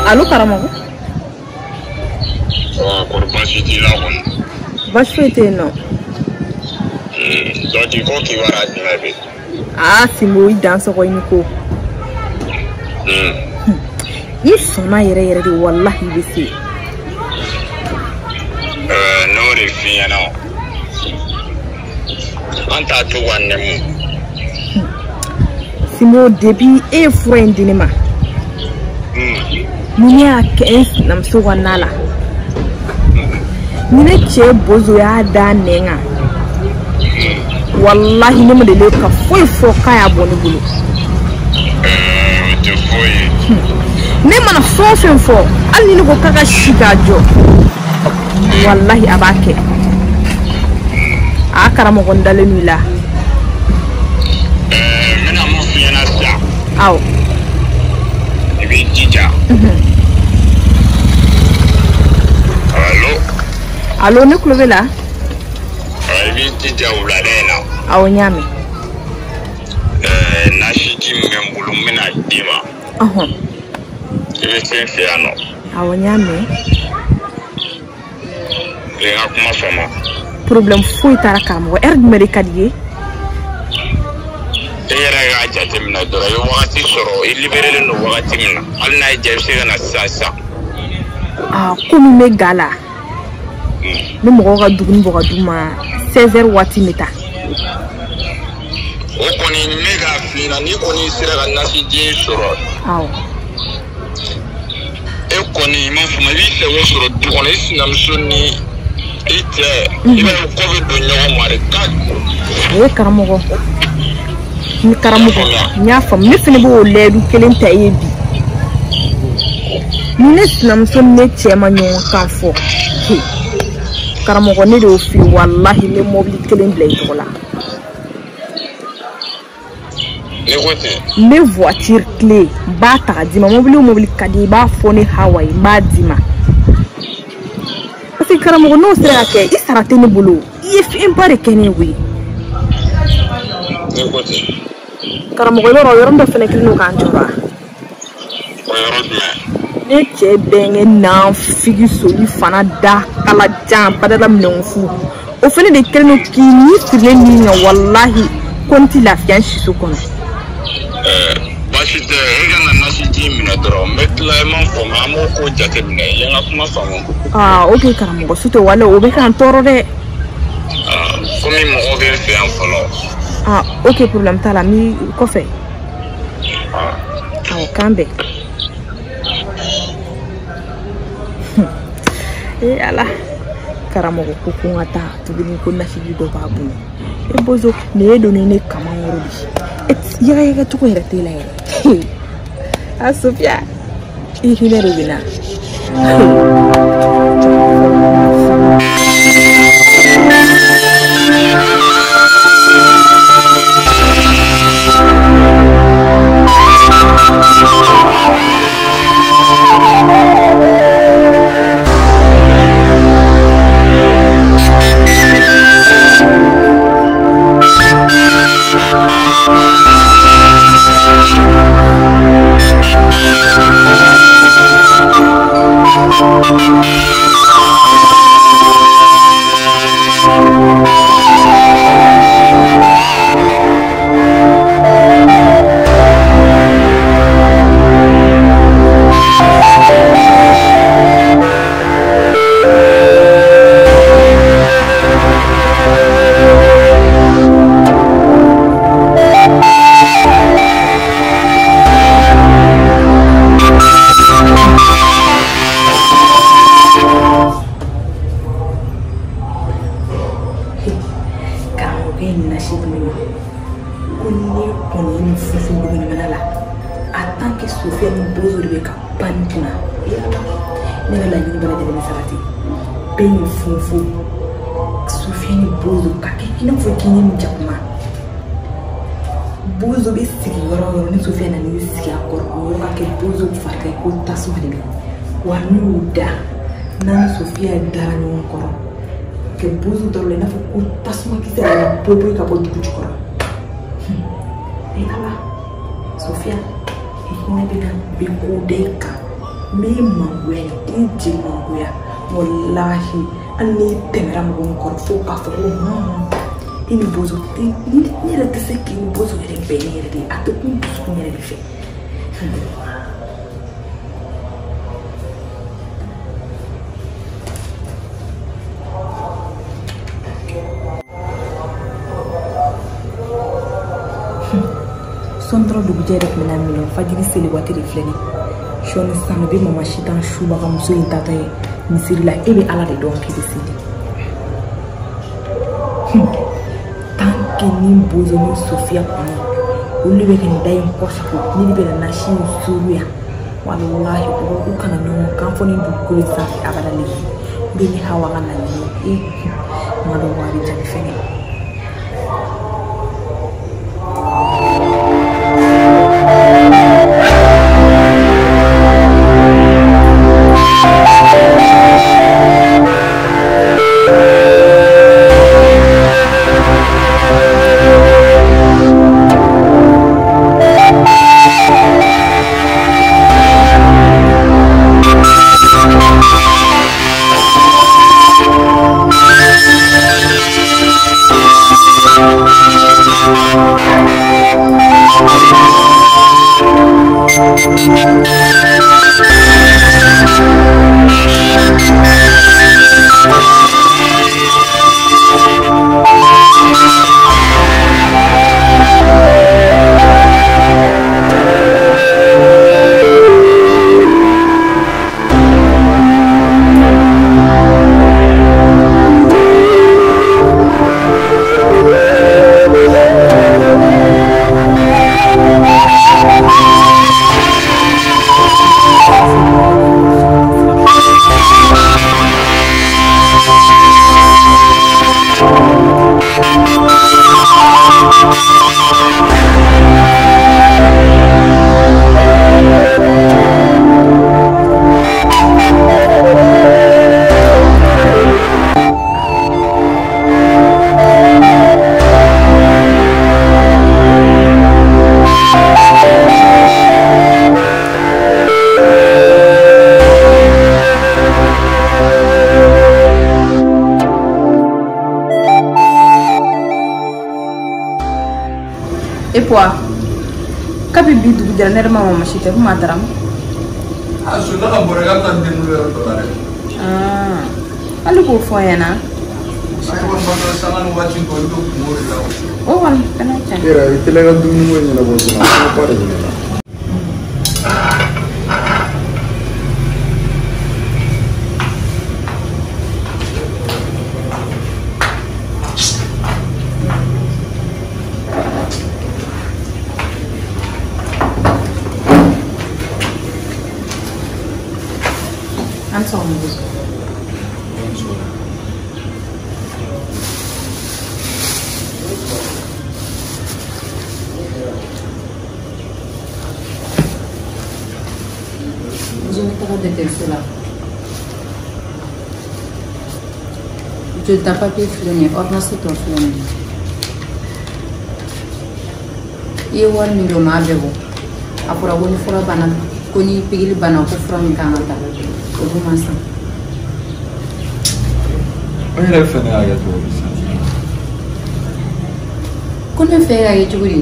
Allô, Karamago? Non. Ah, c'est moi dans ce roi Nico. Ils sont aérés de Wallahi ici. Non, les filles, non. On t'a tout un c'est mon début et friend d'inema. Mia 15 nam so wanala. Mine che Bozo ya da nenga. Wallahi ne me de ka foi fo kaya boni bulu. Te foi. Ne mana fo fo ali ni ko kaka shiga jo. Wallahi abake. Akara mo gondale nula. Mena mo fiena sa. Aw. Ibi jija. Allô, ne clove là? Ibi jija uladena. Aw nyame. Na shiki mbulu mena dima. Ibi sense ano. Aw nyame. Lenga kuma fama. Problème fou tara kamo er medicalier. Era ga jatemna dora yo wakati soro ilibere no wakati mina. Alna jebse na sasa. Ah, comme me gala. Ne mo ga dugun bo ga duma 16h wati meta. O koni mega fina ni koni sira ga nasi je soro. Aw. E koni mo fuma bi se wo soro du koni sinam sonni ite ibe ko be do nyawo mare ka. E karamogo. Ni karamogo. Nya fam ni fini bo ledu kelen ta yebi. Ni sinam sonni chema nyon kan fo. Karamogo ne do fi wallahi le mobile kelen blay to la. Les voitures clés, bata dima mobile kadi ba fone Hawaii ba dima. Parce que Karamogo no sera ke isarate ni bolo. If impare kene wi. Karamogo yoro ndo fene klino kan joba. Ne che benge na figi soli fana da kala jam padala mnonfu. O fene de klino ki ni sire ni wallahi konti la fianchi so kono. Bashite ega na nasi mina dro metla man fo mamo ko jate mina yanga kuma famo. Ah, okay Karamogo sute wala o be kan toro de. Ah, komi mo oge fe an folo. Ah, okay problem tala mi ko fe. Ah, kambe. Ala Karamogo ko ngata to bini ko nasi do babu. E Bozo ne do ne kama ngoro bi. Yaga to ko rete la. A Sofia. Ihine rubina. Bozo de ka panikuna ne la ni bala de sarati ben fufu Sofiane Bozo ka ke na fo kini mu jakuma Bozo be sigi woro ni Sofiane ni sigi akoro ka ke Bozo fata ko tasu de wa nuda na Sofiane dara ni koro que Bozo dɔrɔn n'a fɔ ko tasuma kisɛ yɛrɛ poyi ka bɔ dugu jukɔrɔ. Ala Sofia ne bɛna bi ko de kan min mangoya den ji mangoya wallahi hali ni tɛmɛra mɔgɔ min kɔrɔ fo k'a fɔ ko i ni Bozo ne yɛrɛ tɛ se k'i ni Bozo yɛrɛ bɛn ne yɛrɛ de a tɛ kun dusukun yɛrɛ de fɛ. Sondra dugujɛ yɛrɛ tun bɛna minɛ fajiri seli waati de filɛ nin sɔɔni sisan bɛ mama si tan subaga muso in tatɔ ye misiri la e bɛ ala de dɔn k'i bɛ seli tant que ni Bozo ni Sofia kɔni olu bɛ kɛ nin da in kɔsiko ni ne bɛ na nasi in suru yan walahi u kana ɲɔgɔn kan fɔ ni dugukolo sanfɛ abada le bɛ ni Hawa ka laɲini ma dɔn wa a bɛ jaabi fɛnɛ. Quoi? Kapi bidu jalan dari mama masih tapi mataram. Sudah kan borega tan dulu dollar. Alu ko foyana. Saya pun baru sangat watching ko itu murah lah. Oh kan, kenapa? Kira itu lagi dulu ni na Bozo. Apa ada ni lah. Je t'ai pas pu freiner, ordonnance ton freiner. Ye war mi do ma bebo. Apura woni fura bana ko ni pigili bana ko fura mi kan ta. Ko bu masa. Ai la fene aga to. Ko ne fe ga ye tuguri.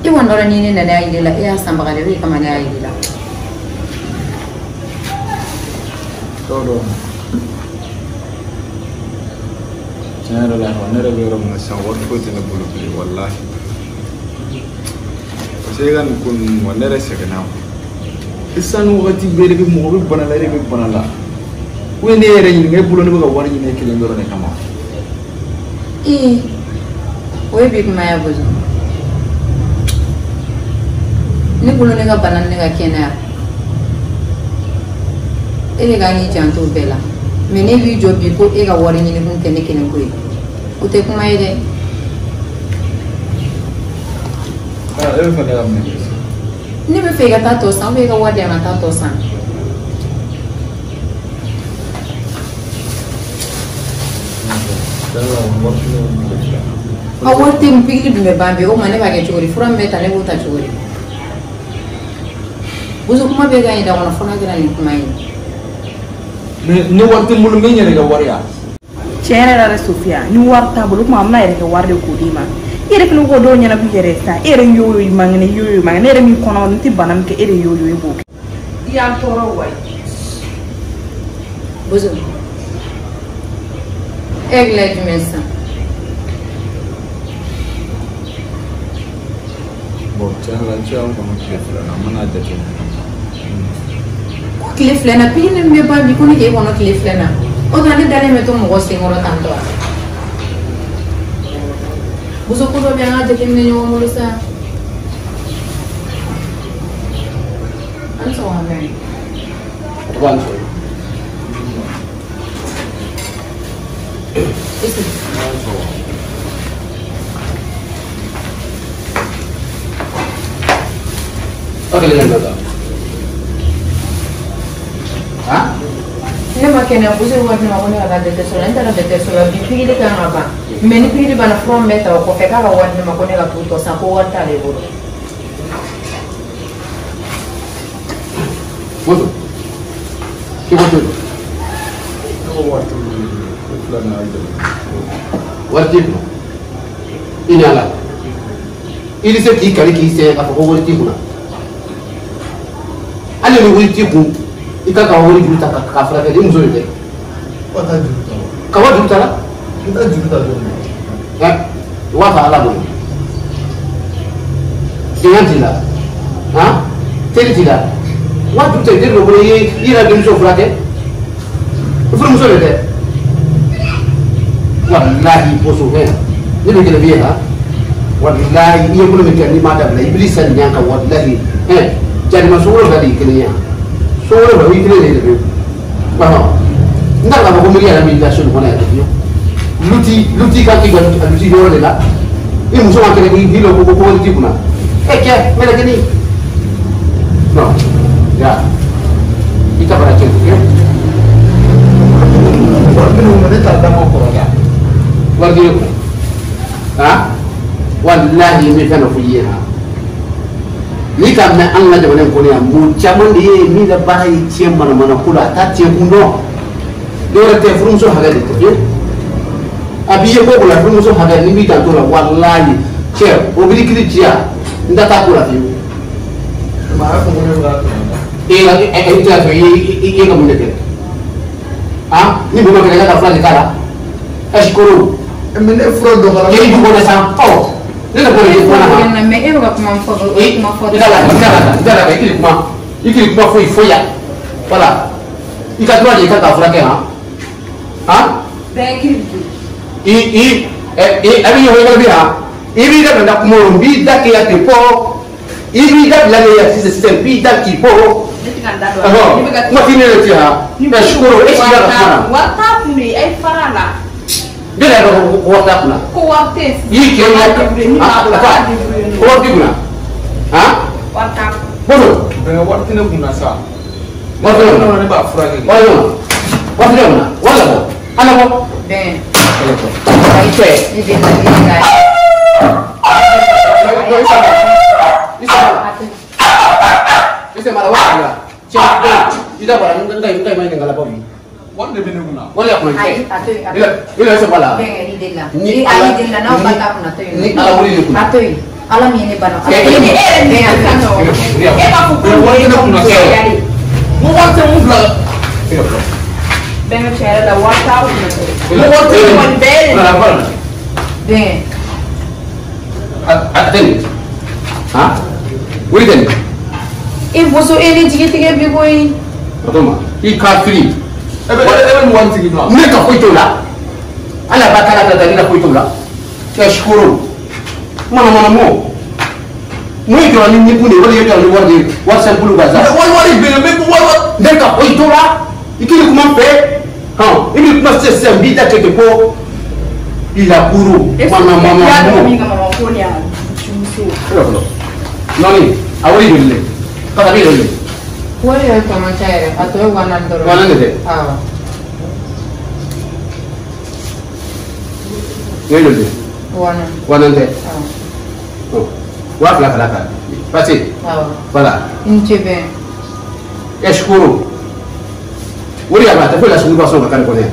E wondora ni ne na da ile la e asamba ga de kama na ile la. Todo. Saya adalah orang yang mengasah waktu itu nak bulu wallahi. Saya kan pun orang sekenal. Isan waktu beri ke mobil panala ke panala. Kau ni orang ini bulu ni bukan orang ini kilang dorang ni kamu. Kau big maya Bozo. Ni bulu ni ka panala ni ka kena. Ini kan ni jangan bela. Mene bi job bi ko e ga wari ni kun kene kene ko o te kuma ide e fa da me ni be fe ga ta to san be ga wadi na ta to san Awak tim pilih di bambi, oh mana bagai curi, furam beta ne buta curi. Bozo kuma bega ida wana fona gina ni kuma yi. Ni waktu mulu menya ni waria. Chere la Sofia, ni warta bulu kuma amna ere ke warde ko dima. Ere ke ko do nyana bi resta, ere yoyo mangene ere mi kono nti banam ke ere yoyo e boke. Ya toro wai. Bozo. Egle dimesa. Bon, tiens, comme tu fais là, on a des Cliff Lena, pini mbe ba bi ko ni je wono Cliff Lena. O dane dale me to mo se ngoro tanto. Bozo ko do be nga je kemne nyo mo sa. Anso wa me. One. Okay, let's go. Hah? Ne makene buze wadi ma kone ala dete so lenta la dete so la bipiri de kan aba meni piri bana from meta ko fe kala wadi ma kone la tuto sa ko wata le boro Bozo. Ki bozo. Ko watu fulana ida. Wati. Ina ala. Ili se ki kali ki se ka ko wati kuna. Ale ni wati ku. Ika ka wori juta ka fara ke muso de. Wata juta. Ka wa juta la? Ita juta do. Wa fa ala bo. Dengan tila. Ha? Teli tila. Wa juta de lo bo ye ira de muso fara ke. Fura muso de. Wallahi boso he. Ni be gele biya ha. Wallahi ni ko me ke ni ma da la iblis san nyanka wallahi. Jadi masuk ga di kenya. Sore ba wikile le be ba nda ba ko mi ya mi da sun ko na yo luti ka ki ga luti do le la e muso ma kene ko hilo ko ti kuna ke me la keni no ya ita para che ke ko no me ta da mo ko ya wargi ko ha wallahi mi kana fu yi ha ni kam na an la jabanen ko ne mu chamon de mi da barai ce mana kula ta ce kuno dole te furum so haga de to abi ye ko kula furum so haga ni bi ta to la wallahi che o bi kri tia nda ta kula fi ma ko mo la e ta to yi ko mo de ah ni bo ma ka ta fla kala ashkuru men e fro do kala ni ko na sa oh nena ko ni ko na me e ba kuma foto kuma foto dala ikili kuma foi ya voilà ikatwa je kata fura ke ha be kiri abi yo ngala bi ha ibi da nda kuma bi da ke ya te po ibi da la ya system bi da ki po ma fini le ti ha na shukuru e shi da kana Wata ni ai farala. Bila ko wata kuna. Ko wate. Yi ke ya ko wati kuna. Ha? Wata. Bozo. Be wati ne kuna sa. Wati No ne ba fura ke. Wati na. Wala ko. Ana ko. ben Ai che. ni de na ni ga Isa mara wala. Che. Ida bara ngai mai ngala bobi. Wanda be ne kuna. Wala ko ai che. atu Ila se bala. ben ni de la Ni ni ai de la na ba ta kuna to Ni ala wuri kuna. atu ala mi ni bana Ini ben kano. Eba kuku Wanda ne kuna sa. Mo wati mo bla. Ben c'era da wata. Mo wati Mon bel. Ala bala. ben Ateni. Ha? Wuri teni. e boso ele tige bi boy Atoma. I kafiri. Ebe mo wanti gidwa. Ne ka koitola. Ala bakala da dalila koitola. Tashukuru. Mana mo. Muito ali ni pune wala yeto ali wardi WhatsApp bulu gaza. Wali be me ko wala. Ne ka koitola. Ikili kuma pe. Ha, ili kuma sese mbida keke po. Ila kuru. Mana Ya mo. minga mama koni ya. Chumuso. Nani? Awali bille. Kata bille. wali ya kama chaire atu wana ndoro Wana ngete. ah Ngelo. Wana nte. Oh. Wa fala. Passez. Voilà. Inchebe. Eshkuru. Wuri aba ta fela sunu baso kan ko ne.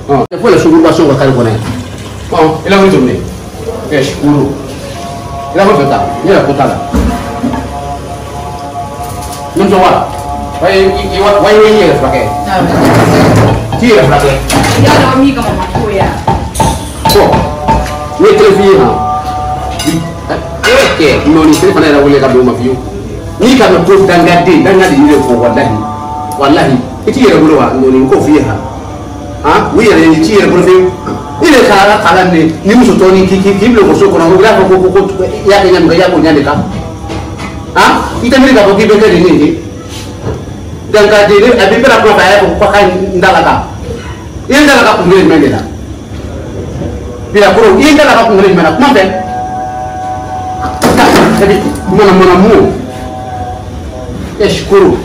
Oh, ta fela sunu baso kan ko ne. Oh, ila mo tumne. Eshkuru. Ila mo fata. Ni la kotala. Nunzo wa. Wai ye frake. Ti la frake. Ya no mi kama makoya. Oh. Ni telefi ha. Oke, noni sini fana wole ka do mafiyo. Ni ka do to dangade ni ko wallahi. Iti yere bolo wa noni ko fi ha. Ha, wi yere ni ti yere bolo fi. Ile kala ni muso to ni ki lo ko so ko na gra ko ya ke nyam ga ya ko nyande ka. Ha, ita mi ka ko ki be ke ni. Dangade ni abi pera ko ba ya ko ka ndala ka. Ile ndala ka ko ngere mende la. Bila ko ile ndala ka ko ngere mende kuma be. Jadi mana mu eshkuru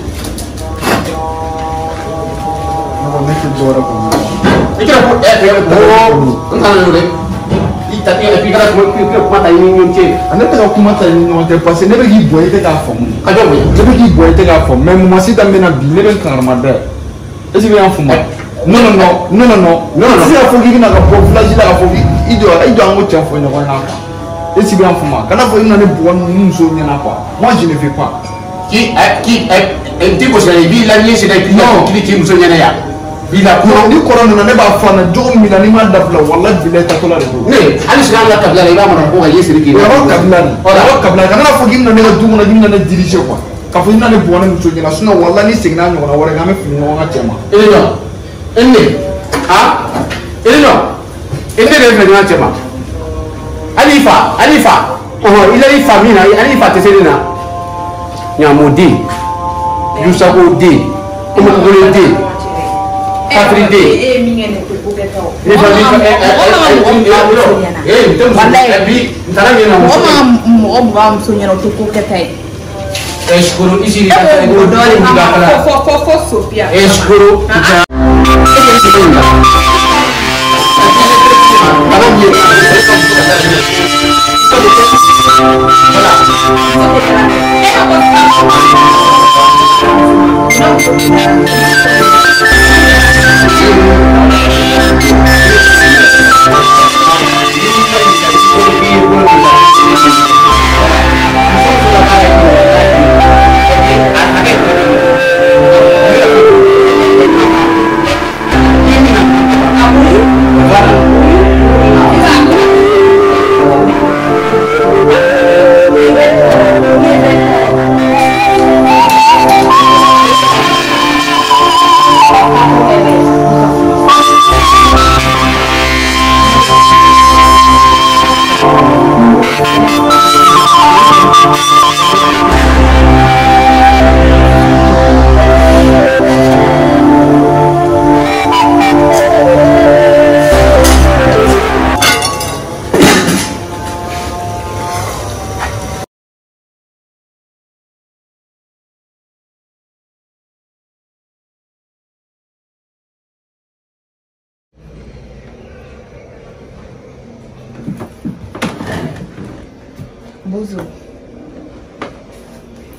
no me que dora com ikira ko entana no de ita ina pikara ko mata ni nche anata ko mata ni no te passer ne be gi boy te ka fom ka do boy ne be gi boy te ka fom même moi si tambe na bi ne be kan armada est-ce que bien fuma non si a fo gi na ka po flash la ka fo ido ngo tia fo ne ko na et si bien fuma kana fo ina ne bo nous so ni na quoi moi je ne fais pas qui ndiko sa bi la ni se da ki muso nyana ya bi la ko ni corona ne ba fa na jogo mi la ni ma dabla wallahi billahi ta tola do ne ali sina la kabla la ba mo ko ga yesiri ki ora kabla kana fo gimna ne du na gimna ne dirige quoi ka fo ina ne bo na muso nyana suna wallahi ni signa nyo na wora ga me fi no ga tema enne ne fe na tema alifa ila ifa mina alifa teselina nyamudi yusako de umugule de patri de mingene ko bugeta o ni fa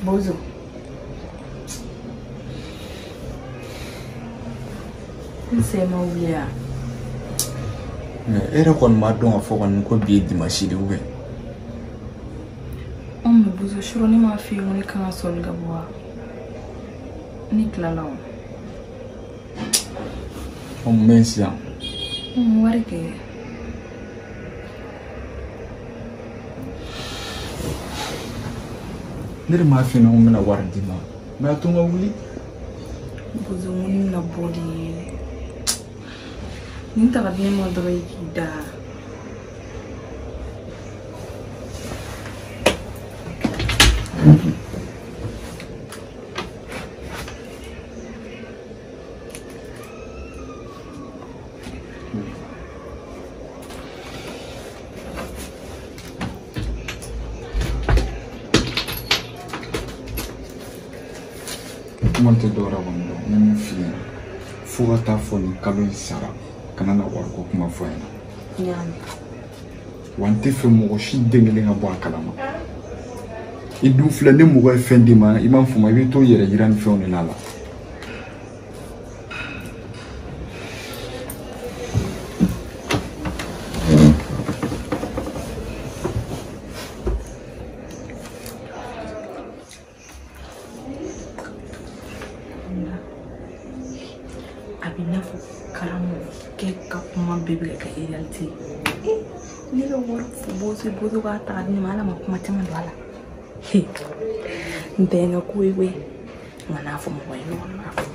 Bozo. C'est ma ouïa. Mais elle a m'a donné un fort en quoi bien dimanche de ouvert. On me Bozo, je suis ma fille, on est quand on sol gaboua. Nicolas là. On met ça. On va regarder. Nere ma fi na umena wardi ma. Ma tunga wuli. Bozo muni na body. Ninta ka bien mo doro ikida. Monte d'ora quando non mi fiero. fo ka taa fɔ nin kalo in sara kana na wariko kuma fɔ ɲɛna wa n tɛ fɛ mɔgɔ si den kelen ka bɔ a kalama i dun filɛ ni mɔgɔ ye fɛn d'i ma i m'a fɔ ma i bɛ to yɛrɛ yira ni fɛnw de la Bozo ka ta ni mala ma kuma tama dwala ndenga kuiwe ngana fo mo wayo na